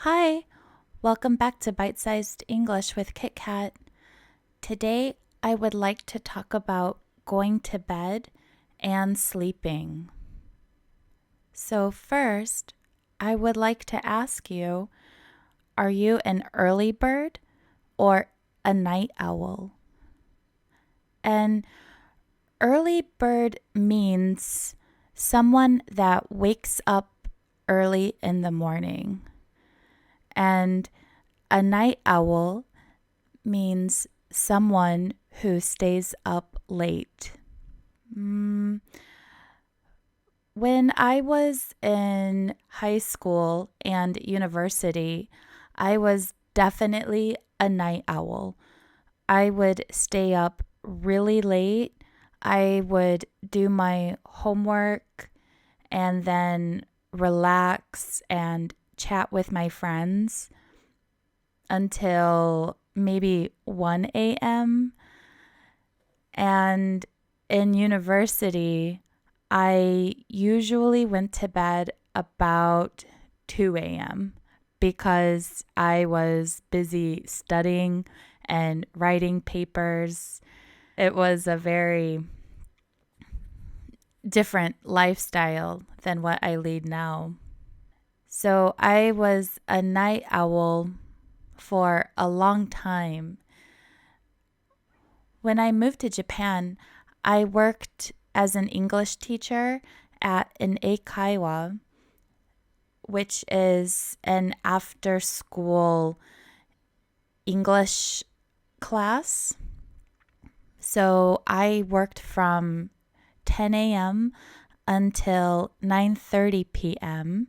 Hi, welcome back to Bite Sized English with Kit Kat. Today, I would like to talk about going to bed and sleeping. So, first, I would like to ask you, are you an early bird or a night owl? And early bird means someone that wakes up early in the morning. And a night owl means someone who stays up late. When I was in high school and university, I was definitely a night owl. I would stay up really late. I would do my homework and then relax and chat with my friends until maybe 1 a.m. And in university, I usually went to bed about 2 a.m. because I was busy studying and writing papers. It was a very different lifestyle than what I lead now. So I was a night owl for a long time. When I moved to Japan, I worked as an English teacher at an eikaiwa, which is an after school English class. So I worked from 10 a.m. until 9:30 p.m.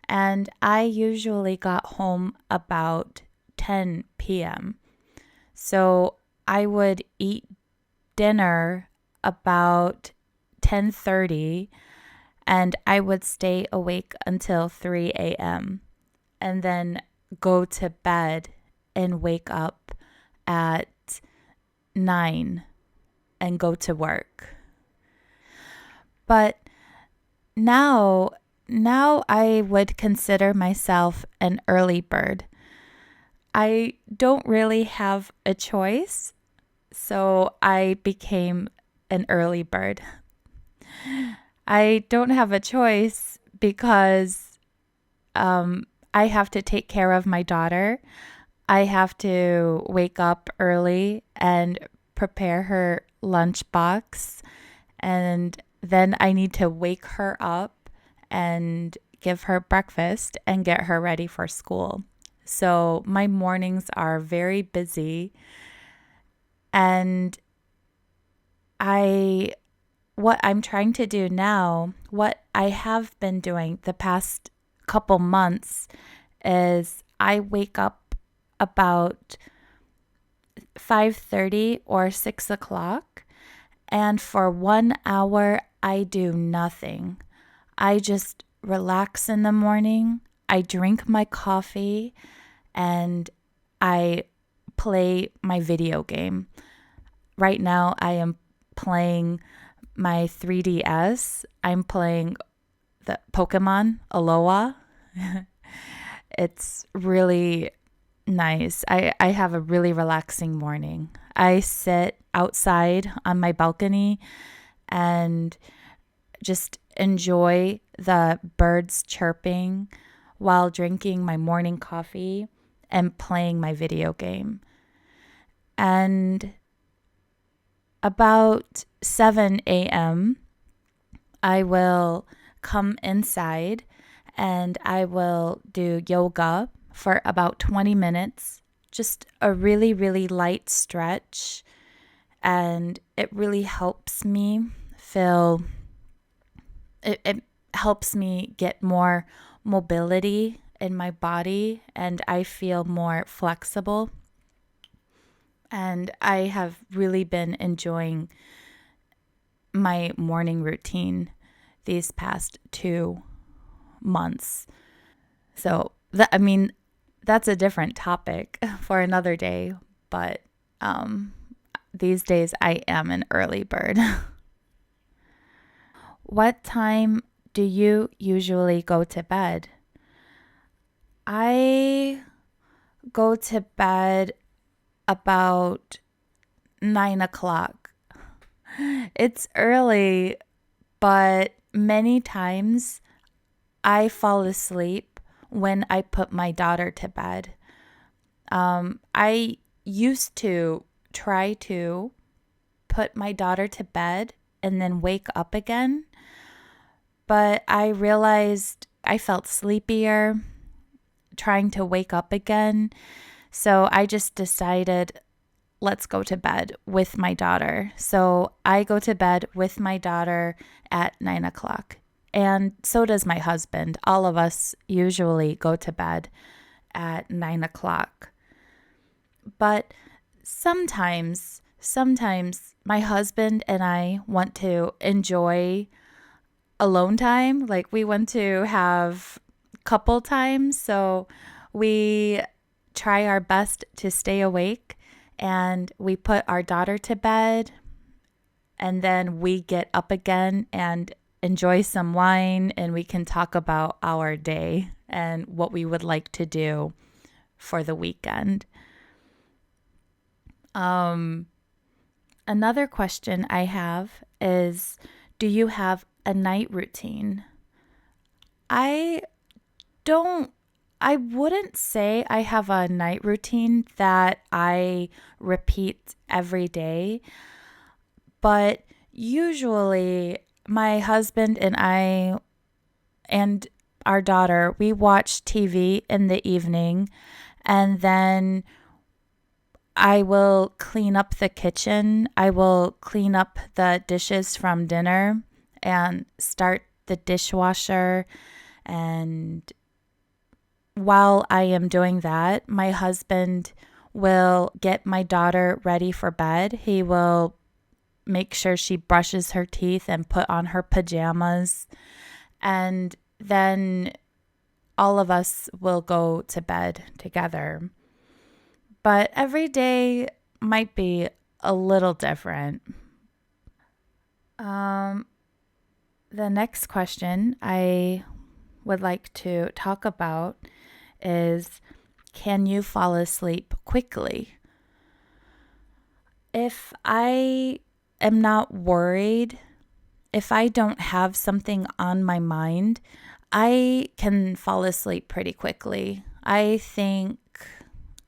and I usually got home about 10 p.m. So I would eat dinner about 10:30 and I would stay awake until 3 a.m. and then go to bed and wake up at 9 and go to work. But now I would consider myself an early bird. I don't really have a choice, so I became an early bird. I don't have a choice because I have to take care of my daughter. I have to wake up early and prepare her lunchbox, and then I need to wake her up and give her breakfast and get her ready for school. So my mornings are very busy, and what I'm trying to do now, what I have been doing the past couple months is I wake up about 5:30 or 6 o'clock, and for 1 hour I do nothing. I just relax in the morning. I drink my coffee and I play my video game. Right now I am playing my 3DS. I'm playing the Pokemon Aloha. It's really nice. I have a really relaxing morning. I sit outside on my balcony and just enjoy the birds chirping while drinking my morning coffee and playing my video game. And about 7 a.m., I will come inside and I will do yoga for about 20 minutes, just a really, really light stretch. And it really helps me it helps me get more mobility in my body and I feel more flexible. And I have really been enjoying my morning routine these past 2 months. So, that's a different topic for another day, but these days I am an early bird. What time do you usually go to bed? I go to bed about 9 o'clock. It's early, but many times I fall asleep when I put my daughter to bed. I used to try to put my daughter to bed and then wake up again, but I realized I felt sleepier trying to wake up again. So I just decided, let's go to bed with my daughter. So I go to bed with my daughter at 9 o'clock. And so does my husband. All of us usually go to bed at 9 o'clock. But sometimes my husband and I want to enjoy alone time. Like we want to have couple time. So we try our best to stay awake and we put our daughter to bed and then we get up again and enjoy some wine and we can talk about our day and what we would like to do for the weekend. Another question I have is, do you have a night routine? I don't, I wouldn't say I have a night routine that I repeat every day, but usually my husband and I and our daughter, we watch TV in the evening and then I will clean up the kitchen. I will clean up the dishes from dinner and start the dishwasher. And while I am doing that, my husband will get my daughter ready for bed. He will make sure she brushes her teeth and put on her pajamas. And then all of us will go to bed together. But every day might be a little different. The next question I would like to talk about is, can you fall asleep quickly? If I am not worried, if I don't have something on my mind, I can fall asleep pretty quickly. I think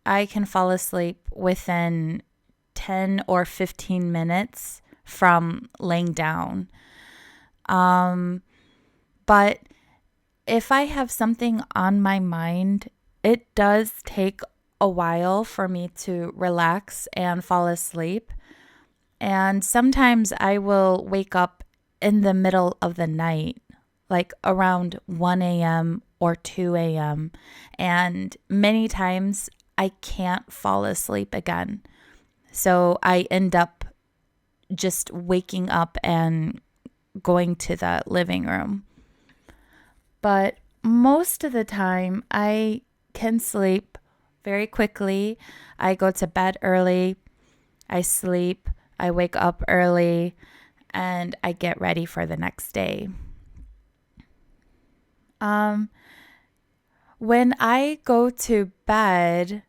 I can fall asleep within 10 or 15 minutes from laying down. But if I have something on my mind, it does take a while for me to relax and fall asleep. And sometimes I will wake up in the middle of the night, like around 1 a.m. or 2 a.m. And many times I can't fall asleep again. So I end up just waking up and going to the living room. But most of the time, I can sleep very quickly. I go to bed early, I sleep, I wake up early, and I get ready for the next day. When I go to bed,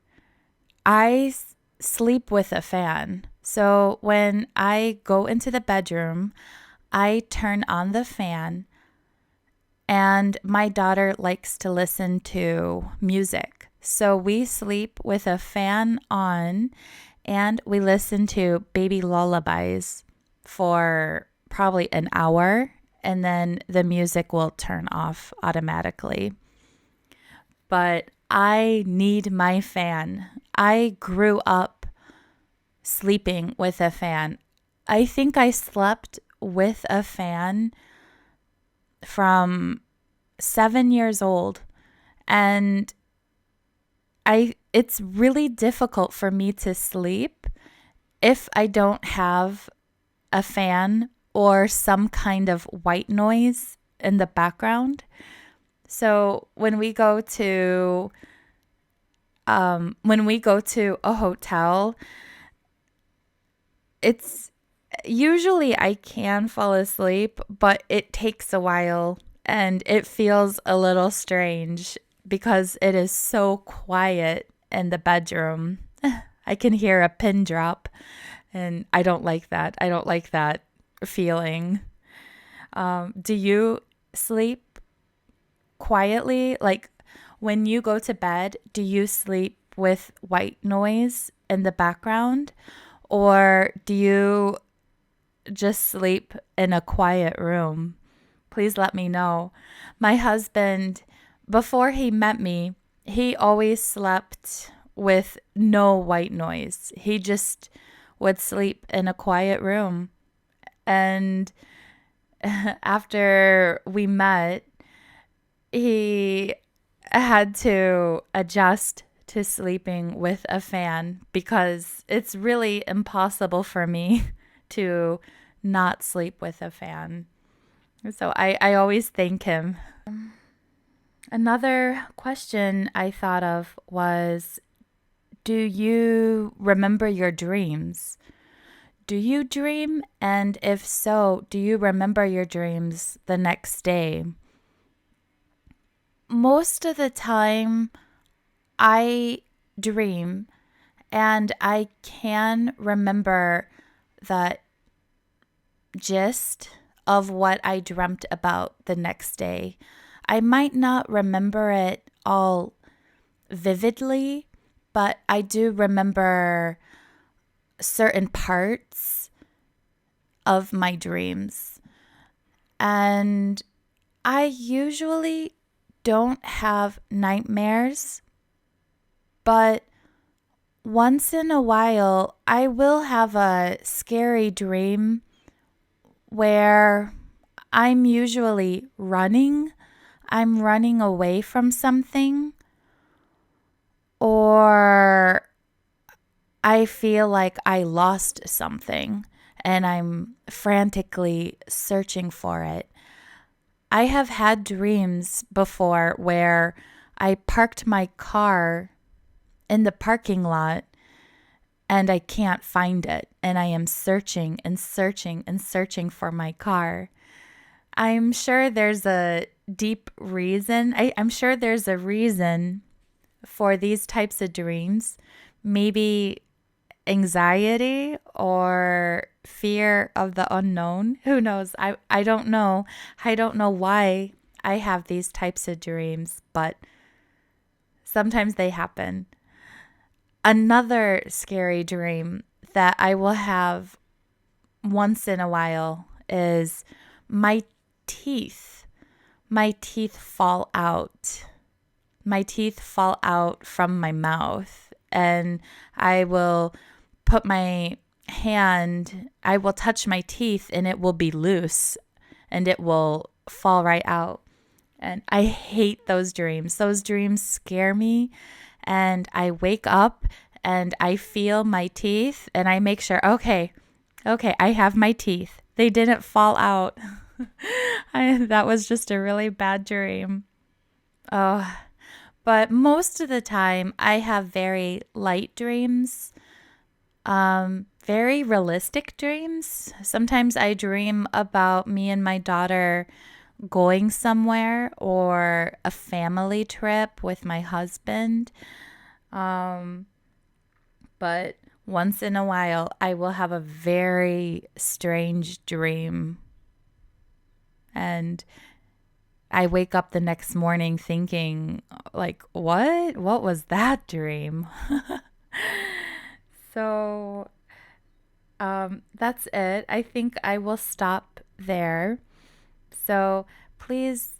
I sleep with a fan. So when I go into the bedroom, I turn on the fan, and my daughter likes to listen to music. So we sleep with a fan on and we listen to baby lullabies for probably an hour, and then the music will turn off automatically. But I need my fan. I grew up sleeping with a fan. I think I slept with a fan from 7 years old, and it's really difficult for me to sleep if I don't have a fan or some kind of white noise in the background. So when we go to a hotel, it's usually I can fall asleep, but it takes a while and it feels a little strange because it is so quiet in the bedroom. I can hear a pin drop, and I don't like that. I don't like that feeling. Do you sleep quietly? Like when you go to bed, do you sleep with white noise in the background? Or do you just sleep in a quiet room? Please let me know. My husband, before he met me, he always slept with no white noise. He just would sleep in a quiet room. And after we met, he had to adjust to sleeping with a fan because it's really impossible for me to not sleep with a fan. So I always thank him. Another question I thought of was, do you remember your dreams? Do you dream? And if so, do you remember your dreams the next day? Most of the time, I dream and I can remember the gist of what I dreamt about the next day. I might not remember it all vividly, but I do remember certain parts of my dreams. And I usually don't have nightmares, but once in a while, I will have a scary dream where I'm usually running. I'm running away from something, or I feel like I lost something and I'm frantically searching for it. I have had dreams before where I parked my car in the parking lot and I can't find it, and I am searching and searching and searching for my car. I'm sure there's a deep reason. I'm sure there's a reason for these types of dreams. Maybe anxiety or fear of the unknown. Who knows? I don't know. I don't know why I have these types of dreams, but sometimes they happen. Another scary dream that I will have once in a while is my teeth. My teeth fall out. My teeth fall out from my mouth, and I will put my hand, I will touch my teeth and it will be loose and it will fall right out. And I hate those dreams. Those dreams scare me. And I wake up and I feel my teeth and I make sure, okay, I have my teeth. They didn't fall out. That was just a really bad dream. Oh, but most of the time I have very light dreams, very realistic dreams. Sometimes I dream about me and my daughter going somewhere or a family trip with my husband. But once in a while, I will have a very strange dream. And I wake up the next morning thinking, like, what? What was that dream? So, that's it. I think I will stop there. So please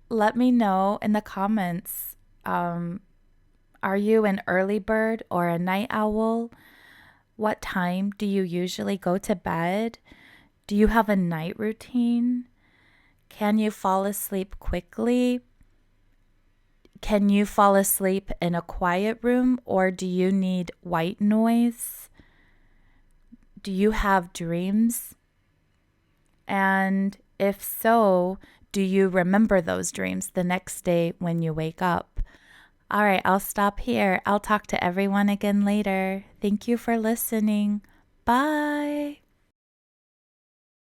let me know in the comments. Are you an early bird or a night owl? What time do you usually go to bed? Do you have a night routine? Can you fall asleep quickly? Can you fall asleep in a quiet room, or do you need white noise? Do you have dreams? And if so, do you remember those dreams the next day when you wake up? All right, I'll stop here. I'll talk to everyone again later. Thank you for listening. Bye.